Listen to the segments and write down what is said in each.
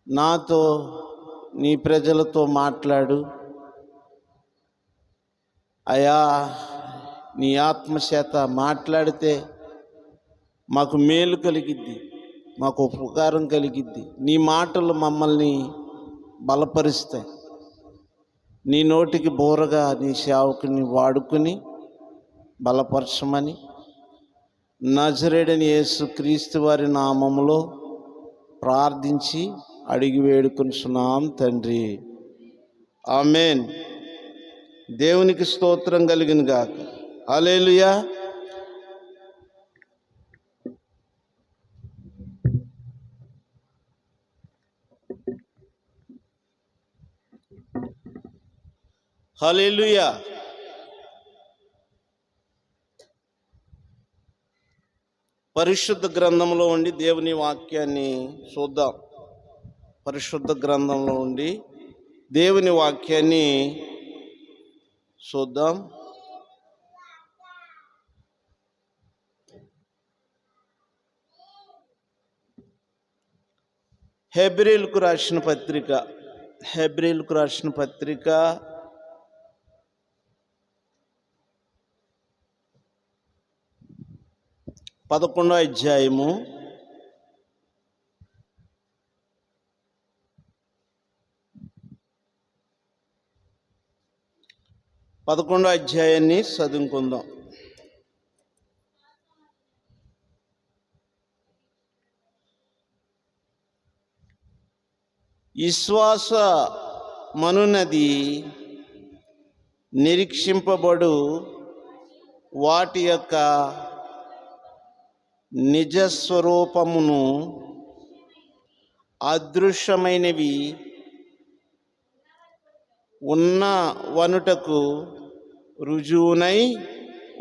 నాతో నీ ప్రజలతో మాట్లాడు అయా. నీ ఆత్మచేత మాట్లాడితే మాకు మేలు కలిగిద్ది, మాకు ఉపకారం కలిగిద్ది. నీ మాటలు మమ్మల్ని బలపరుస్తాయి. నీ నోటికి బోరగా నీ సేవకుని వాడుకుని బలపరచమని నజరేయుడైన యేసుక్రీస్తు వారి నామములో ప్రార్థించి అడిగి వేడుకొనుచున్నాం తండ్రి. ఆమేన్. దేవునికి స్తోత్రం కలిగిన గాక. హల్లెలూయా. హల్లెలూయా. పరిశుద్ధ గ్రంథంలో ఉండి దేవుని వాక్యాన్ని చూద్దాం. పరిశుద్ధ గ్రంథంలో ఉండి దేవుని వాక్యాన్ని చూద్దాం. హెబ్రీయులకు రాసిన పత్రిక 11వ అధ్యాయము 11వ అధ్యాయాన్ని చదువుకుందాం. విశ్వాసమనున్నది నిరీక్షింపబడు వాటి యొక్క నిజస్వరూపమును, అదృశ్యమైనవి ఉన్నవనుటకు రుజువునై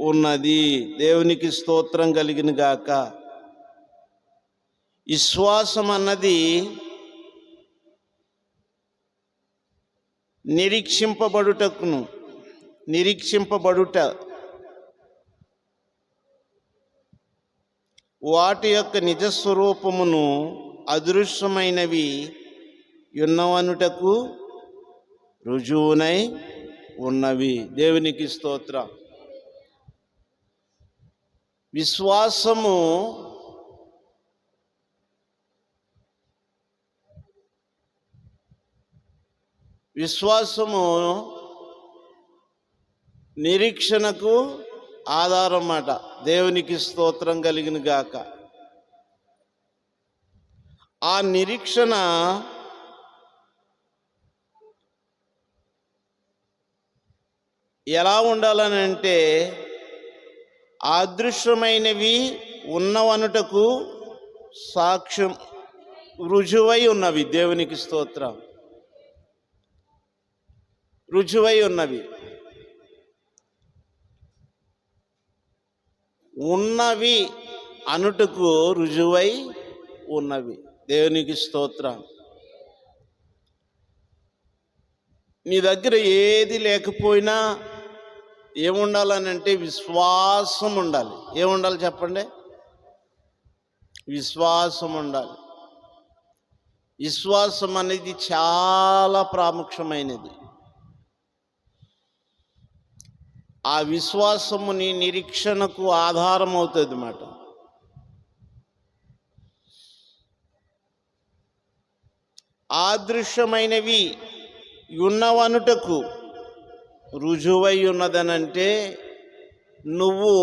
ఉన్నది. దేవునికి స్తోత్రం కలిగిన గాక. విశ్వాసం అన్నది నిరీక్షింపబడుట వాటి యొక్క నిజస్వరూపమును, అదృశ్యమైనవి ఉన్నవనుటకు రుజువునై ఉన్నవి. దేవునికి స్తోత్రం. విశ్వాసము నిరీక్షణకు ఆధారం మాట. దేవునికి స్తోత్రం కలిగిన గాక. ఆ నిరీక్షణ ఎలా ఉండాలని అంటే, అదృశ్యమైనవి ఉన్నవనుటకు సాక్ష్యం, రుజువై ఉన్నవి. దేవునికి స్తోత్రం. రుజువై ఉన్నవి. ఉన్నవి అనుటకు రుజువై ఉన్నవి. దేవునికి స్తోత్రం. నీ దగ్గర ఏది లేకపోయినా ఏముండాలనంటే విశ్వాసం ఉండాలి. ఏముండాలి చెప్పండి? విశ్వాసం ఉండాలి. విశ్వాసం అనేది చాలా ప్రాముఖ్యమైనది. ఆ విశ్వాసముని నిరీక్షణకు ఆధారం అవుతుంది అన్నమాట. అదృశ్యమైనవి ఉన్నవనుటకు రుజువై ఉన్నదనంటే, నువ్వు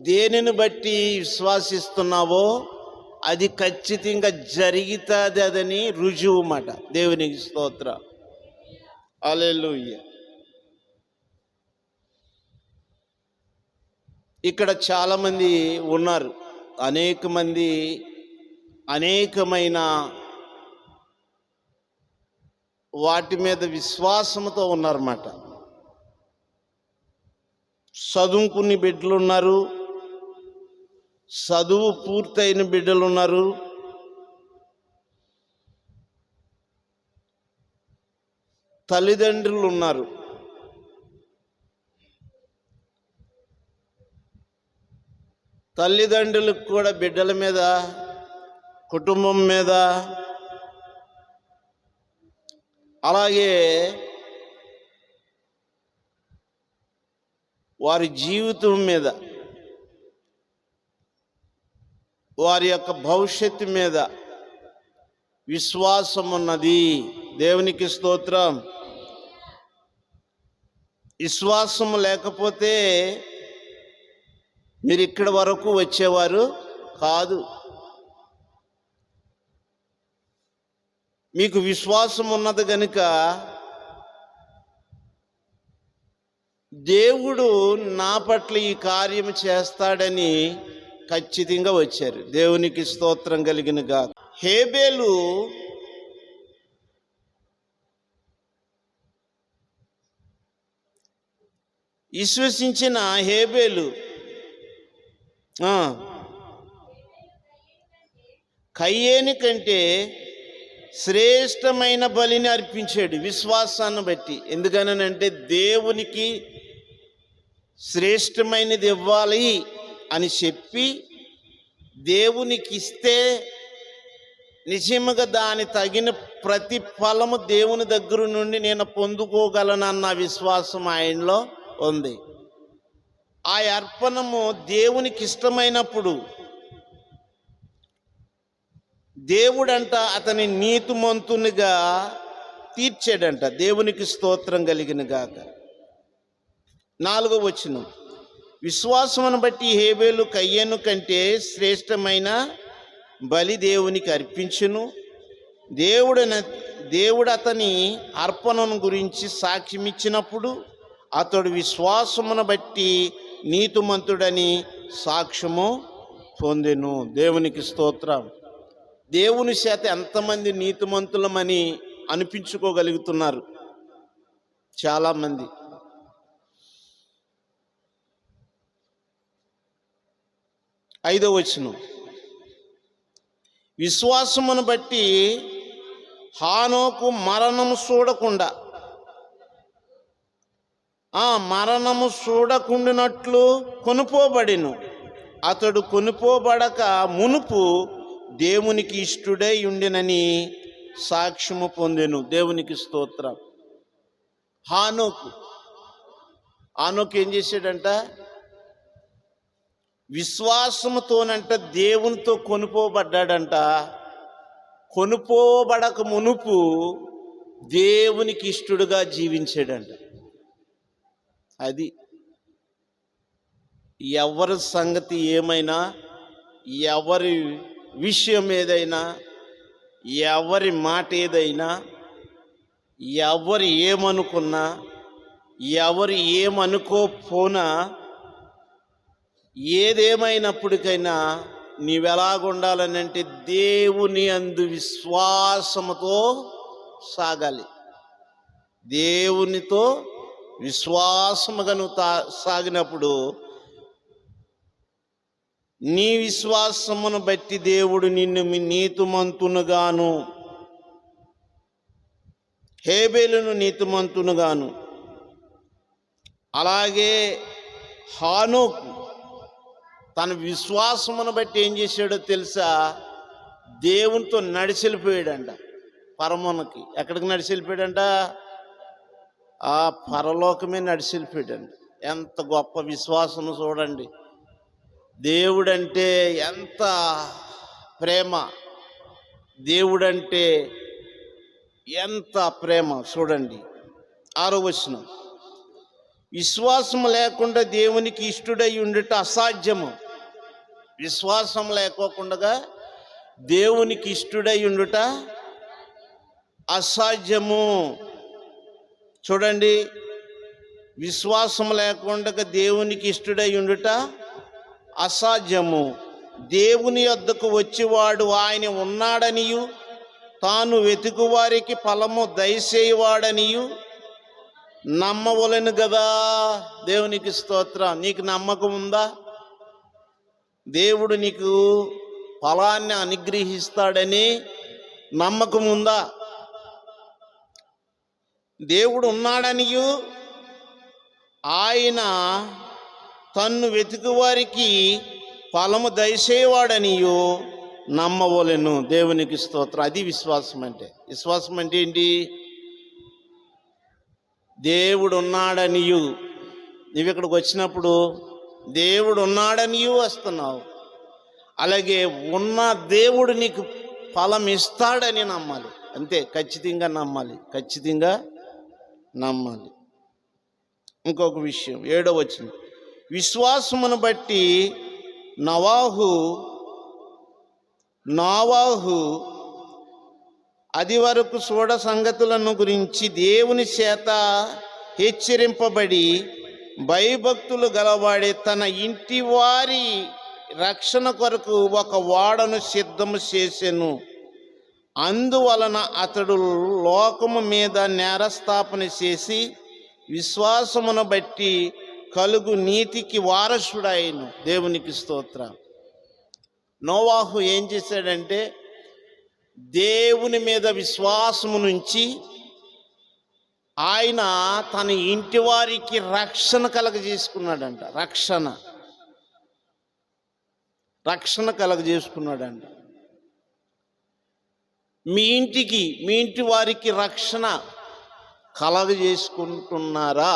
దేనిని బట్టి విశ్వాసిస్తున్నావో అది ఖచ్చితంగా జరుగుతుంది అదని రుజువు మాట. దేవునికి స్తోత్రం. హల్లెలూయా. ఇక్కడ చాలామంది ఉన్నారు. అనేకమైన వాటి మీద విశ్వాసంతో ఉన్నారన్నమాట. చదువుకుని బిడ్డలు ఉన్నారు, చదువు పూర్తయిన బిడ్డలు ఉన్నారు, తల్లిదండ్రులు ఉన్నారు. తల్లిదండ్రులకు కూడా బిడ్డల మీద, కుటుంబం మీద అలాగే వారి జీవితం మీద, వారి యొక్క భవిష్యత్తు మీద విశ్వాసం ఉన్నది. దేవునికి స్తోత్రం. విశ్వాసం లేకపోతే మీరు ఇక్కడి వరకు వచ్చేవారు కాదు. మీకు విశ్వాసం ఉన్నది కనుక దేవుడు నా పట్ల ఈ కార్యం చేస్తాడని ఖచ్చితంగా వచ్చారు. దేవునికి స్తోత్రం కలిగినగా. హేబేలు విశ్వసించిన హేబేలు కయ్యేని కంటే శ్రేష్టమైన బలిని అర్పించాడు విశ్వాసాన్ని బట్టి. ఎందుకనంటే దేవునికి శ్రేష్టమైనది ఇవ్వాలి అని చెప్పి దేవునికి ఇస్తే నిజముగా దాని తగిన ప్రతిఫలము దేవుని దగ్గర నుండి నేను పొందుకోగలనన్న విశ్వాసం ఆయనలో ఉంది. ఆ అర్పణము దేవునికి ఇష్టమైనప్పుడు దేవుడంట అతని నీతిమంతునిగా తీర్చాడంట. దేవునికి స్తోత్రం కలిగిన గాక. 4వ వచనం, విశ్వాసమును బట్టి హేబేలు కయ్యేను కంటే శ్రేష్టమైన బలి దేవునికి అర్పించును. దేవుడు అతని అర్పణను గురించి సాక్ష్యమిచ్చినప్పుడు అతడు విశ్వాసమును బట్టి నీతిమంతుడని సాక్ష్యము పొందెను. దేవునికి స్తోత్రం. దేవుని చేత ఎంతమంది నీతిమంతులమని అనిపించుకోగలుగుతున్నారు? చాలామంది. ఐదవ వచనం, విశ్వాసమును బట్టి హానోకు మరణము చూడకుండా మరణము చూడకుండానట్లు కొనుపోబడిను. అతడు కొనుపోబడక మునుపు దేవునికి ఇష్టుడై ఉండినని సాక్ష్యము పొందెను. దేవునికి స్తోత్రం. హానోకు ఏం చేశాడంట? విశ్వాసముతోనంట దేవునితో కొనుపోబడ్డాడంట. కొనుపోబడక మునుపు దేవునికి ఇష్టుడుగా జీవించాడంట. అది ఎవరి సంగతి ఏమైనా, ఎవరి విషయం ఏదైనా, ఎవరి మాట ఏదైనా, ఎవరు ఏమనుకున్నా, ఎవరు ఏమనుకోపోనా, ఏదేమైనప్పటికైనా నీవెలాగుండాలనంటే దేవుని అందు విశ్వాసముతో సాగాలి. దేవునితో విశ్వాసముగా నువ్వు సాగినప్పుడు నీ విశ్వాసమును బట్టి దేవుడు నిన్ను నీతిమంతునుగాను, హేబేలును నీతిమంతునుగాను, అలాగే హానోకు తన విశ్వాసమును బట్టి ఏం చేశాడో తెలుసా? దేవునితో నడిచెళ్ళిపోయాడంట పరమునకి. ఎక్కడికి నడిచెళ్ళిపోయాడంట? ఆ పరలోకమే నడిచెళ్ళిపోయాడంట. ఎంత గొప్ప విశ్వాసం చూడండి. దేవుడంటే ఎంత ప్రేమ, దేవుడంటే ఎంత ప్రేమ చూడండి. 6వ వచనం, విశ్వాసం లేకుండా దేవునికి ఇష్టుడై ఉండుట అసాధ్యము. విశ్వాసం లేకోకుండా దేవునికి ఇష్టుడై ఉండుట అసాధ్యము. చూడండి, విశ్వాసం లేకుండా దేవునికి ఇష్టుడై ఉండుట అసాధ్యము. దేవుని యొద్దకు వచ్చివాడు ఆయన ఉన్నాడనియు, తాను వెతుకు వారికి ఫలము దయచేయవాడనియు నమ్మవలెను కదా. దేవునికి స్తోత్రం. నీకు నమ్మకం ఉందా? దేవుడు నీకు ఫలాన్ని అనుగ్రహిస్తాడని నమ్మకం ఉందా? దేవుడు ఉన్నాడనియు, ఆయన తన్ను వెతుకు వారికి ఫలము దయచేవాడనియు నమ్మవలెను. దేవునికి స్తోత్రం. అది విశ్వాసం అంటే. విశ్వాసం అంటే ఏంటి? దేవుడు ఉన్నాడనియు, నువ్వు ఇక్కడికి వచ్చినప్పుడు దేవుడు ఉన్నాడనియు వస్తున్నావు. అలాగే ఉన్న దేవుడు నీకు ఫలం ఇస్తాడని నమ్మాలి. అంతే, ఖచ్చితంగా నమ్మాలి, ఖచ్చితంగా నమ్మాలి. ఇంకొక విషయం, 7వ వచనం, విశ్వాసమును బట్టి నోవాహు అది వరకు చూడ సంగతులను గురించి దేవుని చేత హెచ్చరింపబడి భయభక్తులు గలవాడే తన ఇంటి వారి రక్షణ కొరకు ఒక ఓడను సిద్ధము చేసెను. అందువలన అతడు లోకము మీద నేరస్థాపన చేసి విశ్వాసమును బట్టి కలుగు నీతికి వారసుడాయను. దేవునికి స్తోత్రం. నోవాహు ఏం చేశాడంటే దేవుని మీద విశ్వాసము నుంచి ఆయన తన ఇంటి వారికి రక్షణ కలగజేసుకున్నాడంట. రక్షణ కలగజేసుకున్నాడంట. మీ ఇంటి వారికి రక్షణ కలగజేసుకుంటున్నారా?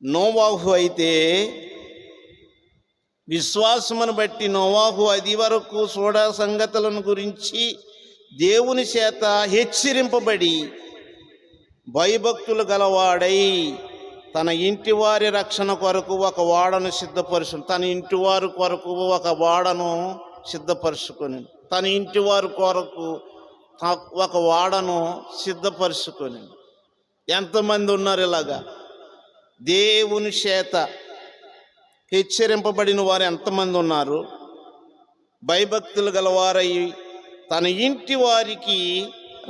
నోవాహు అయితే విశ్వాసమును బట్టి నోవాహు అది వరకు చూడ సంగతులను గురించి దేవుని చేత హెచ్చరింపబడి భయభక్తులు గలవాడై తన ఇంటి వారి రక్షణ కొరకు ఒక ఓడను సిద్ధపరుచుకుని, తన ఇంటి వారి కొరకు ఒక ఓడను సిద్ధపరుచుకొని, తన ఇంటి వారి కొరకు ఒక ఓడను సిద్ధపరుచుకొని. ఎంతమంది ఉన్నారు ఇలాగా? దేవుని చేత హెచ్చరింపబడిన వారు ఎంతమంది ఉన్నారు? భయభక్తులు గలవారై తన ఇంటి వారికి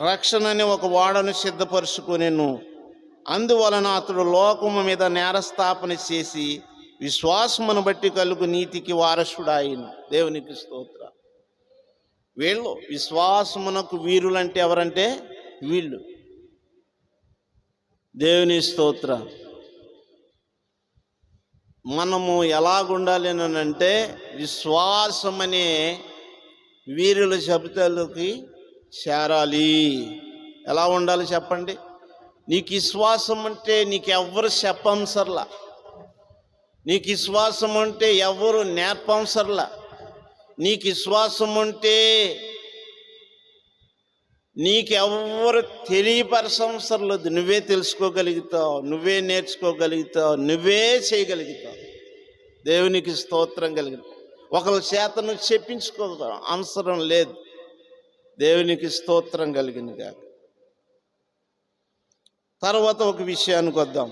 రక్షణ అనే ఒక ఓడను సిద్ధపరుచుకొనెను. అందువలన అతడు లోకము మీద నేరస్థాపన చేసి విశ్వాసమును బట్టి కలుగు నీతికి వారసుడాయను. దేవునికి స్తోత్రం. వీళ్ళు విశ్వాసమునకు వీరులంటే ఎవరంటే వీళ్ళు. దేవుని స్తోత్రం. మనము ఎలాగుండాలి అని అంటే విశ్వాసం అనే వీరుల జాబితాలోకి చేరాలి. ఎలా ఉండాలి చెప్పండి? నీకు విశ్వాసం అంటే నీకెవ్వరు చెప్పంసర్లా, నీకు విశ్వాసం అంటే ఎవరు నేర్పంసర్లా, నీకు విశ్వాసం అంటే నీకెవ్వరు తెలియపరచంసర్లేదు. నువ్వే తెలుసుకోగలుగుతావు, నువ్వే నేర్చుకోగలుగుతావు, నువ్వే చేయగలుగుతావు. దేవునికి స్తోత్రం కలిగిన ఒకరి చేత నువ్వు చెప్పించుకో అవసరం లేదు. దేవునికి స్తోత్రం కలిగిన కాక. తర్వాత ఒక విషయానికి వద్దాం.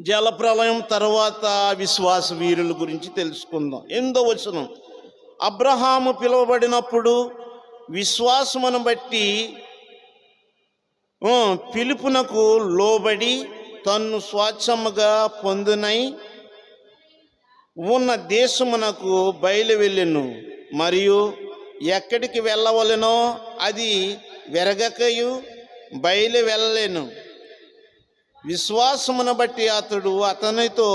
జలప్రలయం తర్వాత విశ్వాస వీరుల గురించి తెలుసుకుందాం. 8వ వచనం, అబ్రహాము పిలువబడినప్పుడు విశ్వాసమును బట్టి పిలుపునకు లోబడి తన్ను స్వాచ్ఛముగా పొందునై ఉన్న దేశమునకు బయలువెళ్ళెను. మరియు ఎక్కడికి వెళ్ళవలెనో అది వెరగకయు బయలు వెళ్ళలేను. విశ్వాసమును బట్టి అతనితో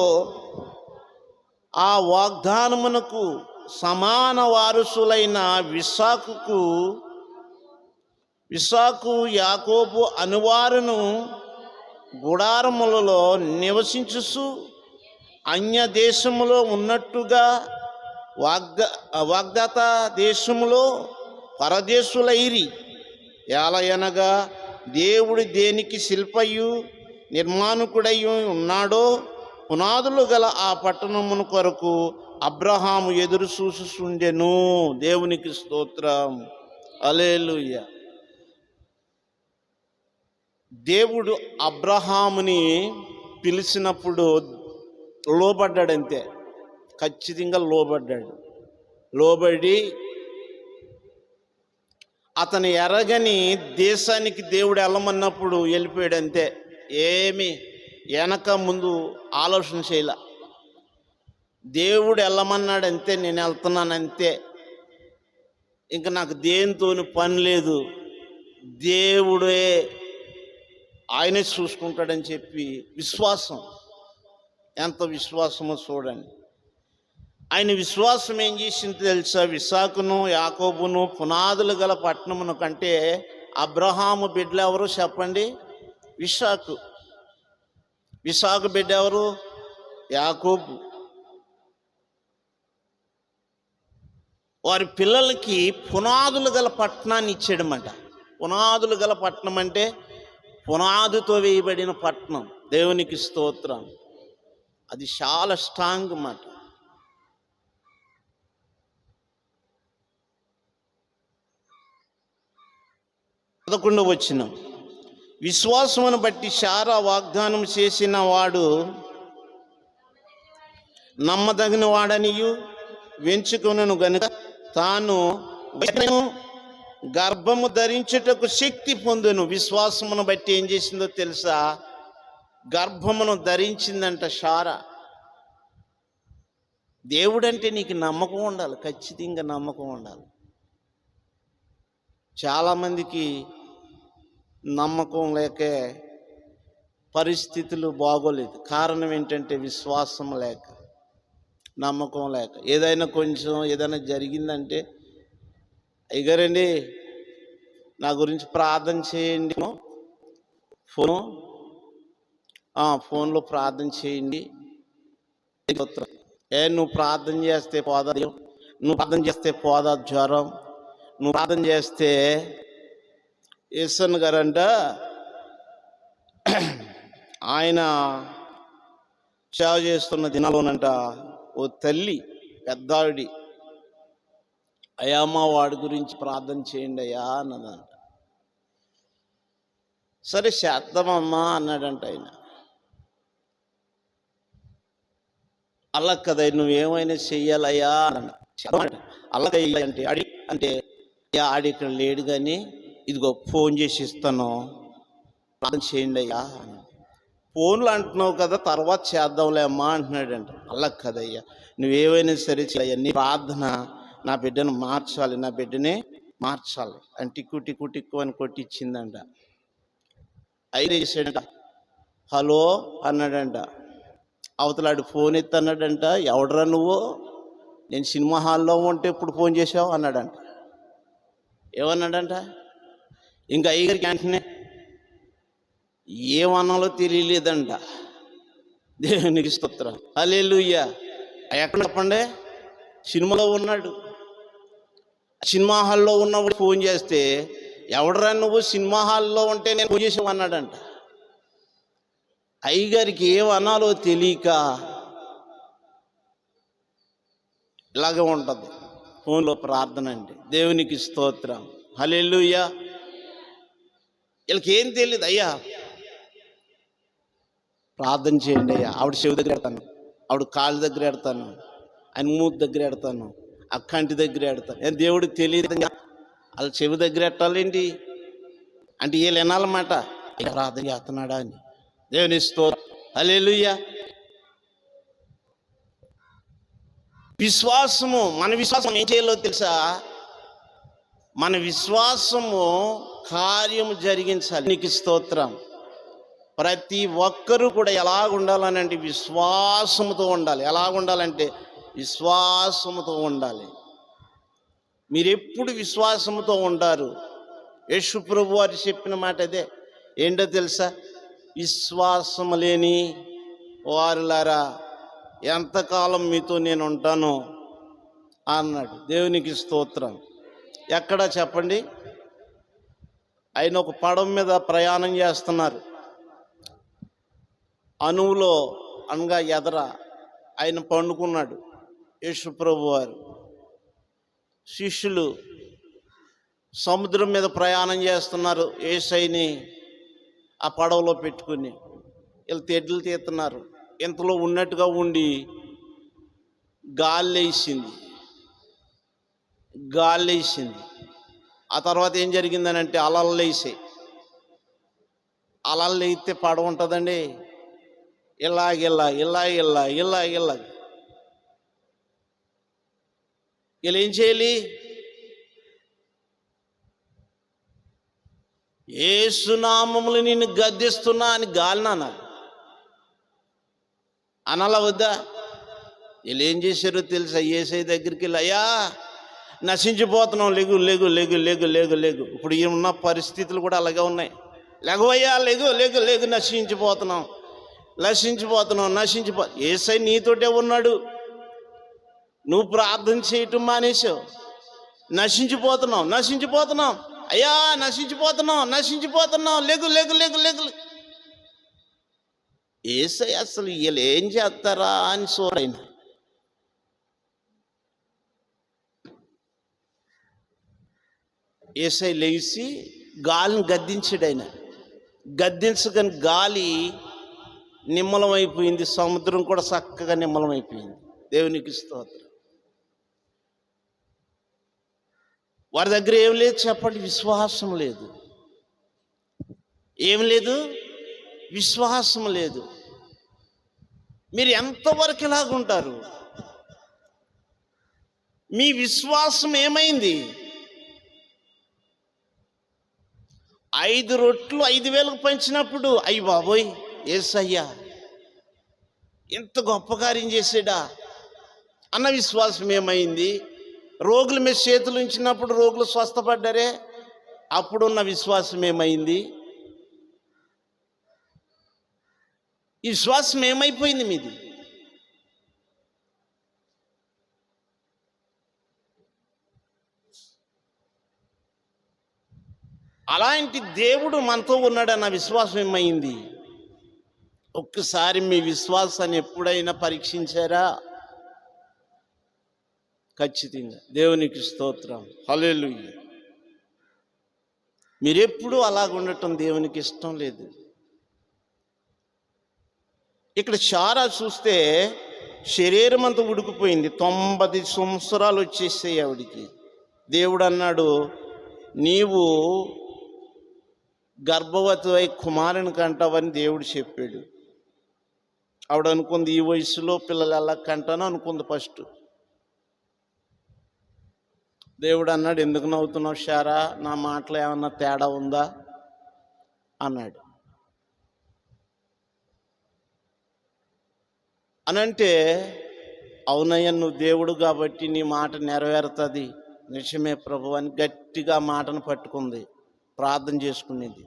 ఆ వాగ్దానమునకు సమాన వారసులైన ఇస్సాకు యాకోబు అనువారును గుడారములలో నివసించుచు అన్య దేశములో ఉన్నట్టుగా వాగ్దత్త దేశములో పరదేశులైరి. ఏలయనగా దేవుడు దేనికి శిల్పయు నిర్మాణకుడయ్యి ఉన్నాడో పునాదులు గల ఆ పట్టణమును కొరకు అబ్రహాము ఎదురు చూసుండెను. దేవునికి స్తోత్రం. హల్లెలూయా. దేవుడు అబ్రహాముని పిలిచినప్పుడు లోబడ్డాడంతే, ఖచ్చితంగా లోబడ్డాడు. లోబడి అతను ఎరగని దేశానికి దేవుడు వెళ్ళమన్నప్పుడు వెళ్ళిపోయాడు అంతే. ఏమి వెనక ముందు ఆలోచన చేయలే. దేవుడు వెళ్ళమన్నాడు అంతే, నేను వెళ్తున్నాను అంతే, ఇంకా నాకు దేనితోని పని లేదు, దేవుడే ఆయనే చూసుకుంటాడని చెప్పి విశ్వాసం, ఎంత విశ్వాసమో చూడండి. ఆయన విశ్వాసం ఏం చేసింది తెలుసా? ఇస్సాకును యాకోబును పునాదులు గల పట్టణమును కంటే అబ్రహాము బిడ్డలు ఎవరు చెప్పండి? ఇస్సాకు. ఇస్సాకు బిడ్డ ఎవరు? యాకోబు. వారి పిల్లలకి పునాదులు గల పట్టణాన్ని ఇచ్చాడన్నమాట. పునాదులు గల పట్టణం అంటే పునాదితో వేయబడిన పట్టణం. దేవునికి స్తోత్రం. అది చాలా స్ట్రాంగ్ మాట. పదకొండవ వచనం, విశ్వాసమును బట్టి శారా వాగ్దానం చేసిన వాడు నమ్మదగిన వాడనియు వెంచుకొనెను గనుక తాను గర్భము ధరించుటకు శక్తి పొందెను. విశ్వాసమును బట్టి ఏం చేసిందో తెలుసా? గర్భమును ధరించిందంట శారా. దేవుడంటే నీకు నమ్మకం ఉండాలి, ఖచ్చితంగా నమ్మకం ఉండాలి. చాలామందికి నమ్మకం లేకే పరిస్థితులు బాగోలేదు. కారణం ఏంటంటే విశ్వాసం లేక, నమ్మకం లేక. ఏదైనా జరిగిందంటే, అయ్యగారండి నా గురించి ప్రార్థన చేయండి, ఫోన్లో ప్రార్థన చేయండి. నువ్వు ప్రార్థన చేస్తే పోదా, నువ్వు ప్రార్థన చేస్తే పోదా జ్వరం, నువ్వు ప్రార్థన చేస్తే యేసన్ గారంట ఆయన సేవ చేస్తున్న దినాలోనంట ఓ తల్లి పెద్దావిడి, అయ్యమ్మ వాడి గురించి ప్రార్థన చేయండి అయ్యా అన్నదంట. సరే చేద్దామమ్మా అన్నాడంట ఆయన. అలా కదా నువ్వేమైనా చెయ్యాలయ్యా అన్న. అల్లకంటే అంటే ఆడి ఇక్కడ లేడు కానీ ఇదిగో ఫోన్ చేసి ఇస్తాను, ప్రార్థన చేయండి అయ్యా. ఫోన్లు అంటున్నావు కదా, తర్వాత చేద్దాంలే అమ్మా అంటున్నాడంట. అలా కదయ్యా, నువ్వేమైనా సరే చెయ్య, నీ ప్రార్థన నా బిడ్డను మార్చాలి, నా బిడ్డనే మార్చాలి అని టిక్కు అని కొట్టించిందంట. అయితే చేసాడంట, హలో అన్నాడంట. అవతలాడు ఫోన్ ఎత్తి అన్నాడంట, ఎవడరా నువ్వు, నేను సినిమా హాల్లో ఉంటే ఇప్పుడు ఫోన్ చేసావు అన్నాడంట. ఏమన్నాడంట? ఇంకా అయ్యగారికి వెంటనే ఏమన్నాలో తెలియలేదంట. దేవునికి స్తోత్రం, హల్లెలూయా. ఎక్కడ చెప్పండి? సినిమాలో ఉన్నాడు. సినిమా హాల్లో ఉన్నప్పుడు ఫోన్ చేస్తే, ఎవడరా నువ్వు, సినిమా హాల్లో ఉంటే నేను ఫోన్ చేసావు అన్నాడంట. అయ్యగారికి ఏమన్నాలో తెలియక ఇలాగే ఉంటుంది ఫోన్లో ప్రార్థన అంటే. దేవునికి స్తోత్రం, హల్లెలూయా. వీళ్ళకి ఏం తెలియదు, అయ్యా ప్రార్థన చేయండి అయ్యా, ఆవిడ చెవి దగ్గర ఎడతాను, ఆవిడ కాళ్ళ దగ్గర ఎడతాను, ఆయన మూతి దగ్గర ఎడతాను, అక్కంటి దగ్గర ఎడతాను. ఏం దేవుడికి తెలియదు వాళ్ళ చెవి దగ్గర ఎట్టాలేంటి అంటే వీళ్ళు వినాలన్నమాట, ప్రార్థన చేస్తున్నాడా అని. దేవుని స్తోత్రం, హల్లెలూయా. విశ్వాసము, మన విశ్వాసం ఏం చేయాలో తెలుసా? మన విశ్వాసము కార్యము జరిగించాలి. నీకు స్తోత్రం. ప్రతి ఒక్కరూ కూడా ఎలాగ ఉండాలనంటే విశ్వాసముతో ఉండాలి. ఎలాగ ఉండాలంటే విశ్వాసముతో ఉండాలి. మీరు ఎప్పుడు విశ్వాసముతో ఉంటారు? యేసు ప్రభు వారు చెప్పిన మాట అదే. ఏంటో తెలుసా? విశ్వాసము లేని వారులారా ఎంతకాలం మీతో నేను ఉంటాను అన్నాడు. దేవునికి స్తోత్రం. ఎక్కడ చెప్పండి? ఆయన ఒక పడవ మీద ప్రయాణం చేస్తున్నారు. అనువులో అనగా ఎదర ఆయన పండుకున్నాడు యేసు ప్రభు వారు. శిష్యులు సముద్రం మీద ప్రయాణం చేస్తున్నారు. యేసయ్యని ఆ పడవలో పెట్టుకుని వీళ్ళు తెడ్లు తీస్తున్నారు. ఇంతలో ఉన్నట్టుగా ఉండి గాలి లేచింది. ఆ తర్వాత ఏం జరిగిందనంటే అలలు లేసాయి. అలలు లేస్తే పడవ ఉంటుందండి, ఇలా వీళ్ళు ఏం చేయాలి? యేసు నామములో నిన్ను గద్దిస్తున్నా అని గాలిని అనాలా వద్దా? వీళ్ళు ఏం చేశారో తెలుసా? యేసయ్య దగ్గరికి వెళ్ళి, అయ్యా నశించిపోతున్నాం, లెగు లెగు లెగు లెగు లెగు లెగు. ఇప్పుడు ఉన్న పరిస్థితులు కూడా అలాగే ఉన్నాయి. లెగవయ్యా, లెగు లెగు లెగు, నశించిపోతున్నాం. యేసయ్య నీతోటే ఉన్నాడు. నువ్వు ప్రార్థన చేయటం మానేశావు. నశించిపోతున్నాం అయ్యా, నశించిపోతున్నాం, లెగు లెగు లెగు లెగు. యేసయ్య అసలు వీళ్ళు ఏం చేస్తారా అని చూడైన. యేసయ్య లేచి గాలిని గద్దించాడు. ఆయన గద్దించగానే గాలి నిమ్మలమైపోయింది, సముద్రం కూడా చక్కగా నిమ్మలమైపోయింది. దేవునికి స్తోత్రం. వారి దగ్గర ఏం లేదు చెప్పండి? విశ్వాసం లేదు. ఏం లేదు? విశ్వాసం లేదు. మీరు ఎంతవరకు ఇలాగుంటారు? మీ విశ్వాసం ఏమైంది? 5 రొట్లు 5,000కు పంచినప్పుడు అయ్యి బాబోయ్ యేసయ్యా ఎంత గొప్ప కార్యం చేసాడా అన్న విశ్వాసం ఏమైంది? రోగుల మీద చేతులు ఉంచినప్పుడు రోగులు స్వస్థపడ్డారే, అప్పుడున్న విశ్వాసం ఏమైంది? ఈ విశ్వాసం ఏమైపోయింది మీది? అలాంటి దేవుడు మనతో ఉన్నాడన్న విశ్వాసం ఏమైంది? ఒక్కసారి మీ విశ్వాసాన్ని ఎప్పుడైనా పరీక్షించారా? ఖచ్చితంగా. దేవునికి స్తోత్రం, హల్లెలూయా. మీరెప్పుడు అలాగుండటం దేవునికి ఇష్టం లేదు. ఇక్కడ శారా చూస్తే శరీరం అంతా ఉడికిపోయింది. 90 సంవత్సరాలు వచ్చేసాయి ఆవిడికి. దేవుడు అన్నాడు, నీవు గర్భవతి అయి కుమారుని కంటావని దేవుడు చెప్పాడు. ఆవిడ అనుకుంది, ఈ వయసులో పిల్లలు ఎలా కంటానో అనుకుంది ఫస్ట్. దేవుడు అన్నాడు, ఎందుకు నవ్వుతున్నావు శారా? నా మాటలో ఏమన్నా తేడా ఉందా అన్నాడు. అనంటే, అవునయ్య నువ్వు దేవుడు కాబట్టి నీ మాట నెరవేరుతుంది, నిజమే ప్రభు అని గట్టిగా మాటను పట్టుకుంది, ప్రార్థన చేసుకునేది.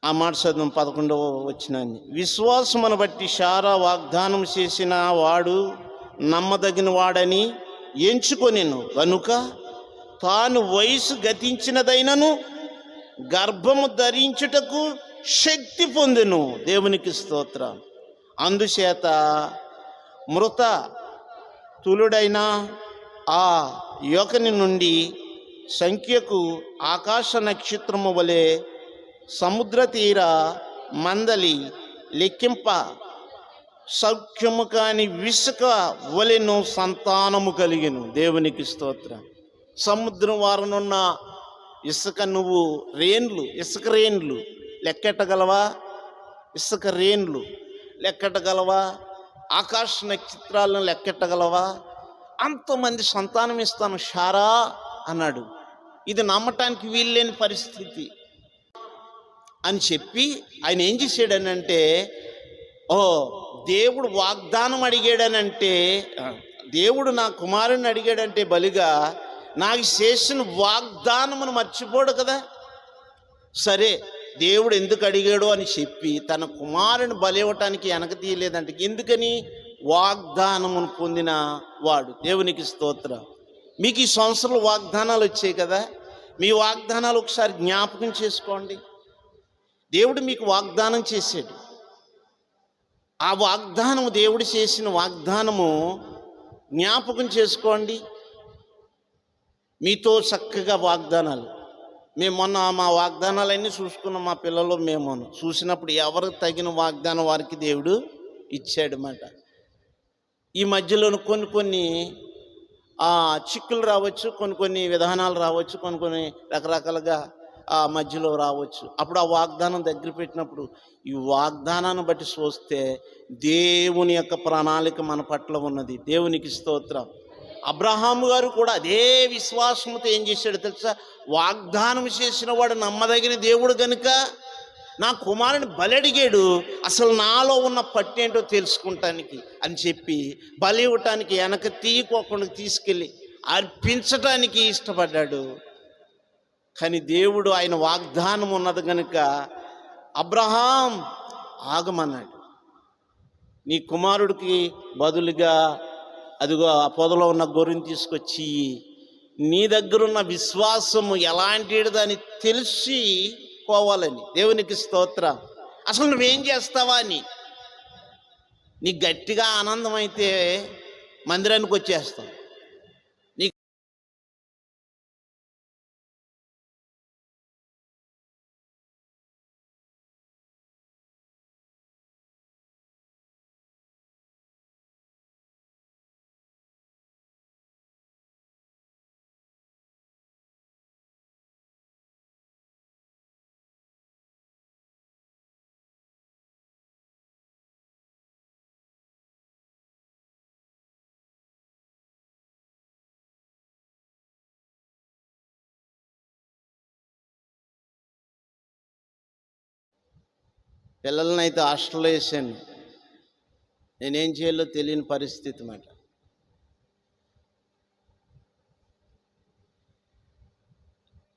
ఆ మాట చదువు 11వ వచనాన్ని. విశ్వాసమును బట్టి శారా వాగ్దానం చేసిన వాడు నమ్మదగిన వాడని ఎంచుకొనెను గనుక తాను వయసు గతించినదైనను గర్భము ధరించుటకు శక్తి పొందెను. దేవునికి స్తోత్రం. అందుచేత మృత తులుడైన ఆ యువకుని నుండి సంఖ్యకు ఆకాశ నక్షత్రము వలె సముద్ర తీర మందలి లెక్కింప సౌఖ్యము కాని ఇసుక వలెను సంతానము కలిగెను. దేవునికి స్తోత్రం. సముద్రం వారనున్న ఇసుక నువ్వు ఇసుక రేణులు లెక్కెట్టగలవా? ఇసుక రేణులు లెక్కెట్టగలవా? ఆకాశ నక్షత్రాలను లెక్కెట్టగలవా? అంతమంది సంతానం ఇస్తాను శారా అన్నాడు. ఇది నమ్మటానికి వీల్లేని పరిస్థితి అని చెప్పి ఆయన ఏం చేశాడనంటే, దేవుడు వాగ్దానం అడిగాడనంటే, దేవుడు నా కుమారుని అడిగాడంటే బలిగా నాకు చేసిన వాగ్దానమును మర్చిపోడు కదా. సరే దేవుడు ఎందుకు అడిగాడు అని చెప్పి తన కుమారుని బలి ఇవ్వటానికి వెనక తీయలేదంటే, ఎందుకని? వాగ్దానమును పొందిన వాడు. దేవునికి స్తోత్రం. మీకు ఈ సంవత్సరాలు వాగ్దానాలు వచ్చాయి కదా, మీ వాగ్దానాలు ఒకసారి జ్ఞాపకం చేసుకోండి. దేవుడు మీకు వాగ్దానం చేశాడు. ఆ వాగ్దానము, దేవుడు చేసిన వాగ్దానము జ్ఞాపకం చేసుకోండి. మీతో చక్కగా వాగ్దానాలు. మేము మొన్న మా వాగ్దానాలన్నీ చూసుకున్నాం. మా పిల్లలు మేము చూసినప్పుడు ఎవరికి తగిన వాగ్దానం వారికి దేవుడు ఇచ్చాడన్నమాట. ఈ మధ్యలో కొన్ని చిక్కులు రావచ్చు, కొన్ని విధానాలు రావచ్చు, కొన్ని రకరకాలుగా ఆ మధ్యలో రావచ్చు. అప్పుడు ఆ వాగ్దానం దగ్గర పెట్టినప్పుడు ఈ వాగ్దానాన్ని బట్టి చూస్తే దేవుని యొక్క ప్రణాళిక మన పట్ల ఉన్నది. దేవునికి స్తోత్రం. అబ్రహాము గారు కూడా అదే విశ్వాసంతో ఏం చేశాడు తెలుసా? వాగ్దానం చేసిన వాడు నమ్మదగిన దేవుడు గనుక నా కుమారుని బలి అడిగాడు, అసలు నాలో ఉన్న పట్టు ఏంటో తెలుసుకుంటానికి అని చెప్పి బలి ఇవ్వటానికి వెనక తీయకోకుండా తీసుకెళ్ళి అర్పించటానికి ఇష్టపడ్డాడు. కానీ దేవుడు ఆయన వాగ్దానం ఉన్నది కనుక అబ్రహాం ఆగమన్నాడు. నీ కుమారుడికి బదులుగా అదిగో ఆ పొదలో ఉన్న గొర్రెని తీసుకొచ్చి, నీ దగ్గరున్న విశ్వాసము ఎలాంటిదని తెలిసి పోవాలని. దేవునికి స్తోత్రం. అసలు నువ్వేం చేస్తావా అని. నీకు గట్టిగా ఆనందం అయితే మందిరానికి వచ్చేస్తావు. పిల్లల్ని అయితే హాస్టల్లో వేసాను. నేనేం చేయాలో తెలియని పరిస్థితి మాట.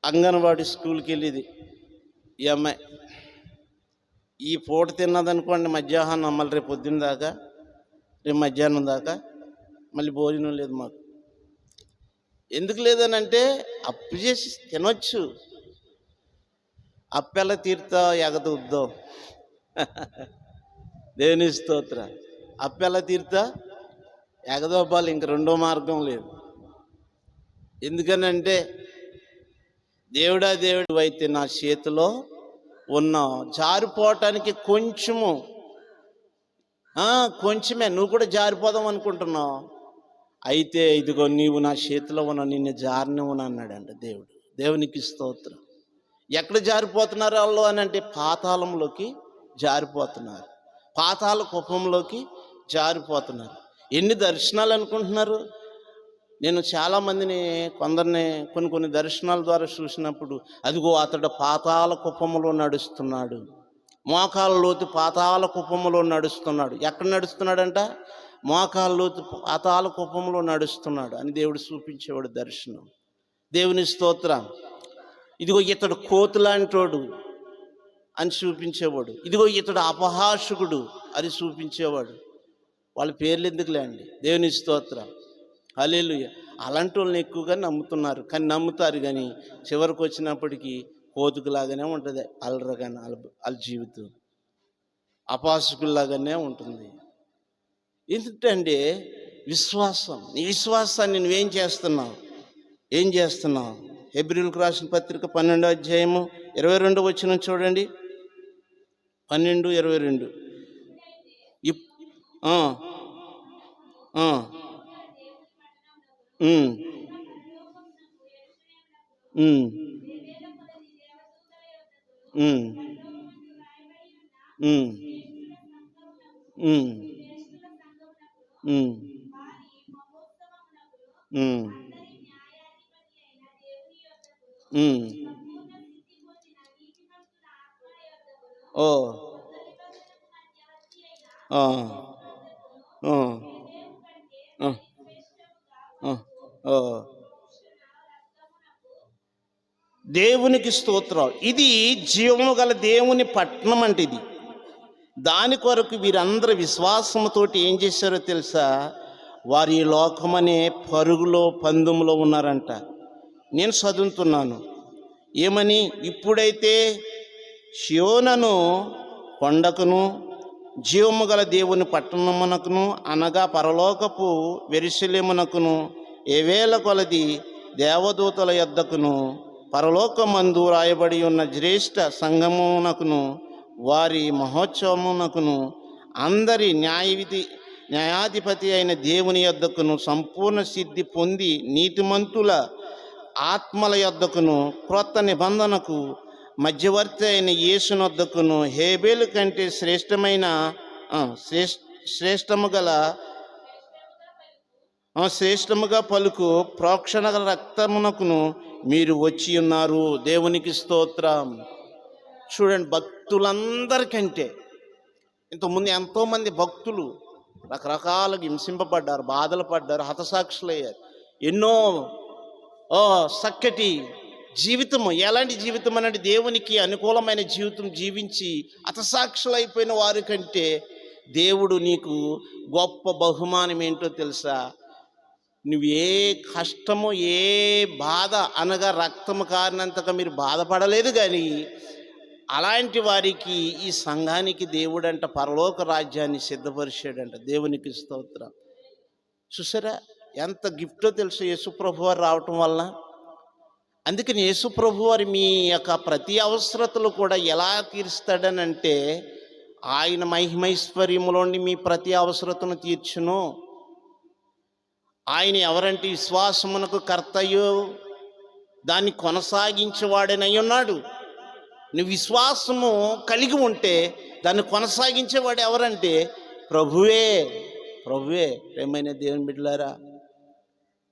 అంగన్వాడీ స్కూల్కి వెళ్ళేది ఈ అమ్మాయి. ఈ పూట తిన్నదనుకోండి మధ్యాహ్నం, మళ్ళీ రేపు పొద్దున్న దాకా, రేపు మధ్యాహ్నం దాకా మళ్ళీ భోజనం లేదు మాకు. ఎందుకు లేదనంటే అప్పు చేసి తినొచ్చు, అప్పెలా తీరుతా ఎగదొద్దో. దేవుని స్తోత్ర. అప్పెలా తీరుతా ఎగదోపాలి, ఇంక రెండో మార్గం లేదు. ఎందుకనంటే దేవుడా దేవుడు అయితే నా చేతిలో ఉన్నావు. జారిపోవటానికి కొంచెమే, నువ్వు కూడా జారిపోదాం అనుకుంటున్నావు. అయితే ఇదిగో నీవు నా చేతిలో ఉన్నావు, నిన్ను జారనివ్వను అన్నాడంట దేవుడు. దేవునికి స్తోత్రం. ఎక్కడ జారిపోతున్నారు వాళ్ళు అని అంటే పాతాళంలోకి జారిపోతున్నారు, పాతాళ కుప్పంలోకి జారిపోతున్నారు. ఎన్ని దర్శనాలు అనుకుంటున్నారు? నేను చాలామందిని కొందరిని కొన్ని దర్శనాల ద్వారా చూసినప్పుడు, అదిగో అతడు పాతాళ కుప్పములో నడుస్తున్నాడు, మోకాళ్ళ లోతు పాతాళ కుప్పములో నడుస్తున్నాడు. ఎక్కడ నడుస్తున్నాడంట? మోకాళ్ళ లోతు పాతాళ కుప్పములో నడుస్తున్నాడు అని దేవుడు చూపించేవాడు దర్శనం. దేవుని స్తోత్రం. ఇదిగో ఇతడు కోతులాంటోడు అని చూపించేవాడు. ఇదిగో ఇతడు అపహాసకుడు అని చూపించేవాడు. వాళ్ళ పేర్లు ఎందుకులే అండి. దేవుని స్తోత్రం. హల్లెలూయా. అలాంటి వాళ్ళని ఎక్కువగా నమ్ముతున్నారు. కానీ నమ్ముతారు, కానీ చివరికి వచ్చినప్పటికీ కోతుకులాగానే ఉంటుంది అలరగానే వాళ్ళ జీవితం, అపహాసకుల్లాగానే ఉంటుంది. ఎందుకంటే విశ్వాసం. నీ విశ్వాసాన్ని నువ్వేం చేస్తున్నావు? హెబ్రీయులకు రాసిన పత్రిక 12వ అధ్యాయము 22వ వచనం చూడండి. 12:22. దేవునికి స్తోత్రం. ఇది జీవము గల దేవుని పట్టణం అంటే ఇది. దాని కొరకు వీరందరూ విశ్వాసంతోటి ఏం చేశారో తెలుసా? వారి లోకమనే పరుగులో పందెంలో ఉన్నారంట. నేను చదువుతున్నాను ఏమని? ఇప్పుడైతే షియోనను కొండకును జీవము గల దేవుని పట్టణమునకును అనగా పరలోకపు యెరూషలేమునకును ఏవేల కొలది దేవదూతల యొద్దకును పరలోకమందు రాయబడి ఉన్న శ్రేష్ఠ సంఘమునకును వారి మహోత్సవమునకును అందరి న్యాయాధిపతి అయిన దేవుని యొద్దకును సంపూర్ణ సిద్ధి పొంది నీతిమంతుల ఆత్మల యొద్దకును క్రొత్త నిబంధనకు మధ్యవర్తి అయిన యేసునొద్దకును హేబేలు కంటే శ్రేష్టముగా పలుకు ప్రోక్షణ రక్తమునకును మీరు వచ్చి ఉన్నారు. దేవునికి స్తోత్రం. చూడండి, భక్తులందరికంటే ఇంతకుముందు ఎంతోమంది భక్తులు రకరకాలుగా హింసింపబడ్డారు, బాధలు పడ్డారు, హతసాక్షులయ్యారు. ఎన్నో చక్కటి జీవితము, ఎలాంటి జీవితం అనంటే దేవునికి అనుకూలమైన జీవితం జీవించి హతసాక్షులైపోయిన వారి కంటే దేవుడు నీకు గొప్ప బహుమానం ఏంటో తెలుసా? నువ్వు ఏ కష్టము, ఏ బాధ అనగా రక్తము కారినంతగా మీరు బాధపడలేదు, కానీ అలాంటి వారికి ఈ సంఘానికి దేవుడంట పరలోక రాజ్యాన్ని సిద్ధపరిచాడంట. దేవునికి స్తోత్రం. చూసారా ఎంత గిఫ్టో తెలుసు యేసుప్రభు వారు రావటం వలన. అందుకని యేసుప్రభు వారు మీ యొక్క ప్రతి అవసరతలు కూడా ఎలా తీరుస్తాడనంటే, ఆయన మహిమైశ్వర్యములోని మీ ప్రతి అవసరతను తీర్చును. ఆయన ఎవరంటే విశ్వాసమునకు కర్తయో దాన్ని కొనసాగించేవాడనై ఉన్నాడు. నువ్వు విశ్వాసము కలిగి ఉంటే దాన్ని కొనసాగించేవాడు ఎవరంటే ప్రభువే. ప్రేమైన దేవుని బిడ్డలారా,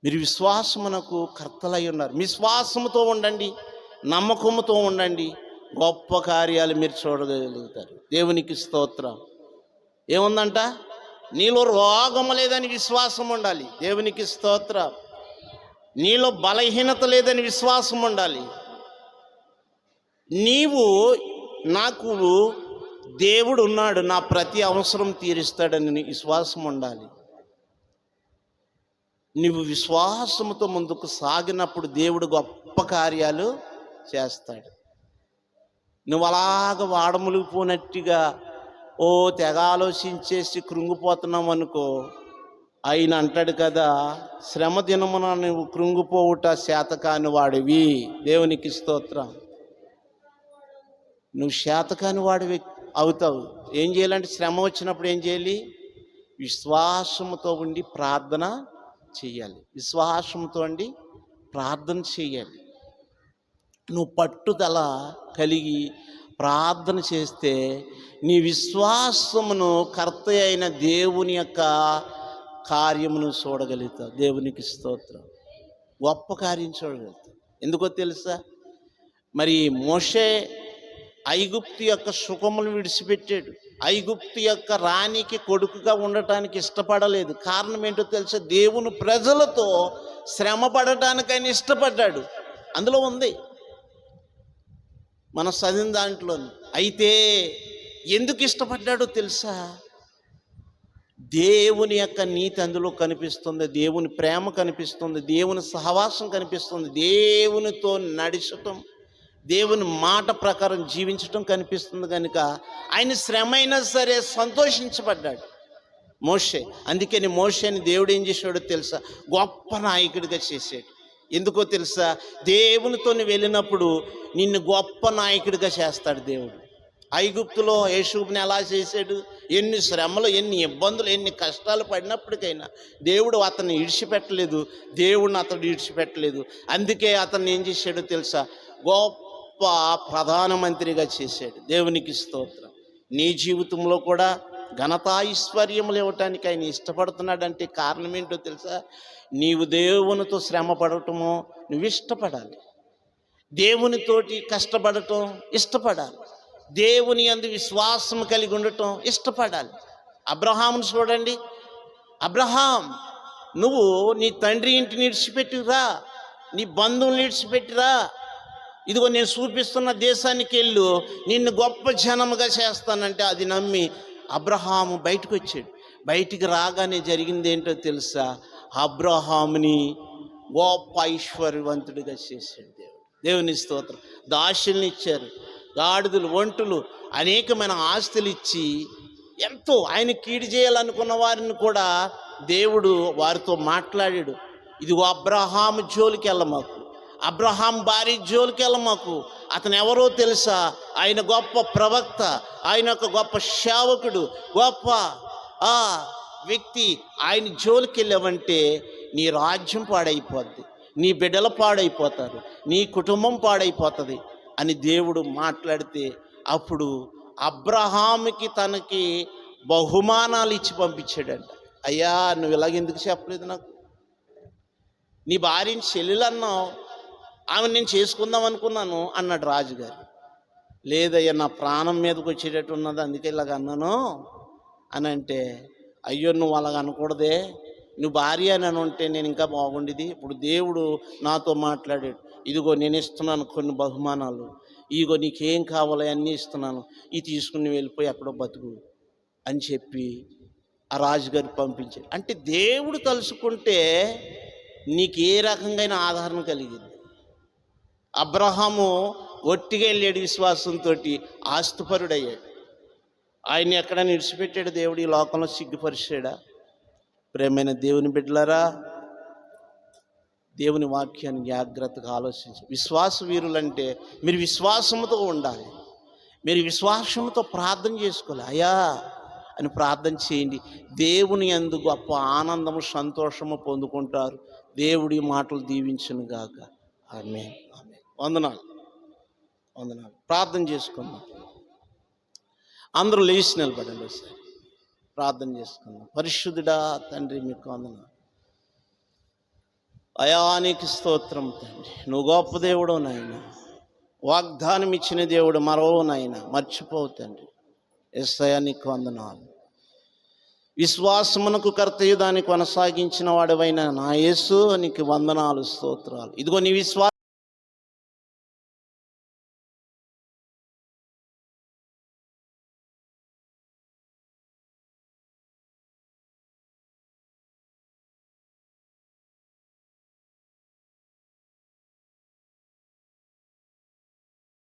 మీరు విశ్వాసమునకు కర్తలై ఉన్నారు. విశ్వాసముతో ఉండండి, నమ్మకముతో ఉండండి, గొప్ప కార్యాలు మీరు చూడగలుగుతారు. దేవునికి స్తోత్రం. ఏముందంట? నీలో రోగము లేదని విశ్వాసం ఉండాలి. దేవునికి స్తోత్రం. నీలో బలహీనత లేదని విశ్వాసం ఉండాలి. నీవు నాకు దేవుడు ఉన్నాడు, నా ప్రతి అవసరం తీరుస్తాడని విశ్వాసం ఉండాలి. నువ్వు విశ్వాసముతో ముందుకు సాగినప్పుడు దేవుడు గొప్ప కార్యాలు చేస్తాడు. నువ్వు అలాగ వాడములిగిపోనట్టుగా తెగ ఆలోచించేసి కృంగిపోతున్నావు అనుకో, ఆయన అంటాడు కదా, శ్రమ దినమున నువ్వు కృంగిపోవుట శాతకాని వాడివి. దేవునికి స్తోత్రం. నువ్వు శాతకాని వాడివి అవుతావు. ఏం చేయాలంటే శ్రమ వచ్చినప్పుడు ఏం చేయాలి? విశ్వాసముతో ఉండి ప్రార్థన చేయాలి. విశ్వాసంతో ఉండి ప్రార్థన చేయాలి. నువ్వు పట్టుదల కలిగి ప్రార్థన చేస్తే నీ విశ్వాసమును కర్త అయిన దేవుని యొక్క కార్యమును చూడగలుగుతావు. దేవునికి స్తోత్రం. గొప్ప కార్యం చూడగలుగుతావు. ఎందుకో తెలుసా? మరి మోషే ఐగుప్తు యొక్క సుఖమును విడిచిపెట్టాడు. ఐగుప్తు యొక్క రాణికి కొడుకుగా ఉండటానికి ఇష్టపడలేదు. కారణం ఏంటో తెలుసా? దేవుని ప్రజలతో శ్రమ పడటానికి ఆయన ఇష్టపడ్డాడు. అందులో ఉంది మన చదివిన దాంట్లో. అయితే ఎందుకు ఇష్టపడ్డాడో తెలుసా? దేవుని యొక్క నీతి అందులో కనిపిస్తుంది, దేవుని ప్రేమ కనిపిస్తుంది, దేవుని సహవాసం కనిపిస్తుంది, దేవునితో నడిచటం, దేవుని మాట ప్రకారం జీవించటం కనిపిస్తుంది. కనుక ఆయన శ్రమ అయినా సరే సంతోషించబడ్డాడు మోషే. అందుకని మోషేని దేవుడు ఏం చేశాడో తెలుసా? గొప్ప నాయకుడిగా చేశాడు. ఎందుకో తెలుసా? దేవునితో వెళ్ళినప్పుడు నిన్ను గొప్ప నాయకుడిగా చేస్తాడు దేవుడు. ఐగుప్తులో యేషూబుని ఎలా చేశాడు? ఎన్ని శ్రమలు, ఎన్ని ఇబ్బందులు, ఎన్ని కష్టాలు పడినప్పటికైనా దేవుడు అతన్ని విడిచిపెట్టలేదు, దేవుడిని అతడు విడిచిపెట్టలేదు. అందుకే అతన్ని ఏం చేశాడో తెలుసా? గొప్ప ప్రధానమంత్రిగా చేశాడు. దేవునికి స్తోత్రం. నీ జీవితంలో కూడా ఘనతాైశ్వర్యములు ఇవ్వటానికి ఆయన ఇష్టపడుతున్నాడంటే కారణం ఏంటో తెలుసా? నీవు దేవునితో శ్రమ పడటమో నువ్వు ఇష్టపడాలి, దేవునితోటి కష్టపడటం ఇష్టపడాలి, దేవుని యందు విశ్వాసం కలిగి ఉండటం ఇష్టపడాలి. అబ్రహామును చూడండి. అబ్రహాం, నువ్వు నీ తండ్రి ఇంటిని విడిచిపెట్టిరా, నీ బంధువుని విడిచిపెట్టిరా, ఇదిగో నేను చూపిస్తున్న దేశానికి వెళ్ళు, నిన్ను గొప్ప జనముగా చేస్తానంటే అది నమ్మి అబ్రహాము బయటకు వచ్చాడు. బయటికి రాగానే జరిగింది ఏంటో తెలుసా? అబ్రహాముని గొప్ప ఐశ్వర్యవంతుడిగా చేశాడు దేవుడు. దేవుని స్తోత్రం. దాసుల్ని ఇచ్చారు, గాడిదలు, ఒంటులు, అనేకమైన ఆస్తులు ఇచ్చి ఎంతో ఆయన కీడు చేయాలనుకున్న వారిని కూడా దేవుడు వారితో మాట్లాడాడు. ఇదిగో అబ్రహాము జోలికి వెళ్ళమాకు, అబ్రహాం భార్య జోలికి వెళ్ళమాకు. అతను ఎవరో తెలుసా? ఆయన గొప్ప ప్రవక్త, ఆయన ఒక గొప్ప సేవకుడు, గొప్ప వ్యక్తి. ఆయన జోలికి వెళ్ళావంటే నీ రాజ్యం పాడైపోద్ది, నీ బిడ్డలు పాడైపోతారు, నీ కుటుంబం పాడైపోతుంది అని దేవుడు మాట్లాడితే అప్పుడు అబ్రహాముకి తనకి బహుమానాలు ఇచ్చి పంపించాడంట. అయ్యా, నువ్వు ఇలాగెందుకు చెప్పలేదు నాకు? నీ భార్యని చెల్లెలు అన్నావు, ఆమె నేను చేసుకుందాం అనుకున్నాను అన్నాడు రాజుగారు. లేదయ్యా నా ప్రాణం మీదకి వచ్చేటట్టు ఉన్నది, అందుకే ఇలాగ అన్నాను అని అంటే, అయ్యో నువ్వు అలాగ అనకూడదే, నువ్వు భార్య అని ఉంటే నేను ఇంకా బాగుండేది. ఇప్పుడు దేవుడు నాతో మాట్లాడాడు, ఇదిగో నేను ఇస్తున్నాను కొన్ని బహుమానాలు, ఇదిగో నీకేం కావాలో అన్నీ ఇస్తున్నాను, ఇది తీసుకుని వెళ్ళిపోయి ఎక్కడో బతుకు అని చెప్పి ఆ రాజుగారు పంపించాడు. అంటే దేవుడు తలుసుకుంటే నీకు ఏ రకంగా ఆదరణ కలిగింది. అబ్రహాము ఒట్టిగా వెళ్ళాడు, విశ్వాసంతో ఆస్తిపరుడయ్యాడు. ఆయన ఎక్కడ విడిచిపెట్టాడు దేవుడు, ఈ లోకంలో సిగ్గుపరిచాడా? ప్రేమైన దేవుని బిడ్డలారా, దేవుని వాక్యాన్ని జాగ్రత్తగా ఆలోచించి, విశ్వాస వీరులంటే మీరు విశ్వాసంతో ఉండాలి, మీరు విశ్వాసంతో ప్రార్థన చేసుకోవాలి. అయ్యా అని ప్రార్థన చేయండి, దేవుని యందు గొప్ప ఆనందము సంతోషము పొందుకుంటారు. దేవుడి మాటలు దీవించును గాక. ఆమేన్. ఆమేన్. వందనాలు. ప్రార్థన చేసుకుందాం. అందరూ లేచి నిలబడండి, సార్ ప్రార్థన చేసుకుందాం. పరిశుద్ధుడా తండ్రి, మీకు వందనాలు. అయా నీకు స్తోత్రం తండ్రి, నువ్వు గొప్ప దేవుడు నాయన, వాగ్దానం ఇచ్చిన దేవుడు మరో నాయన, మర్చిపోవు తండ్రి. యేసయ్యా నీకు వందనాలు. విశ్వాసమునకు కర్తయు దాన్ని కొనసాగించిన వాడివైన నా యేసు నీకు వందనాలు, స్తోత్రాలు. ఇదిగో నీ విశ్వాసం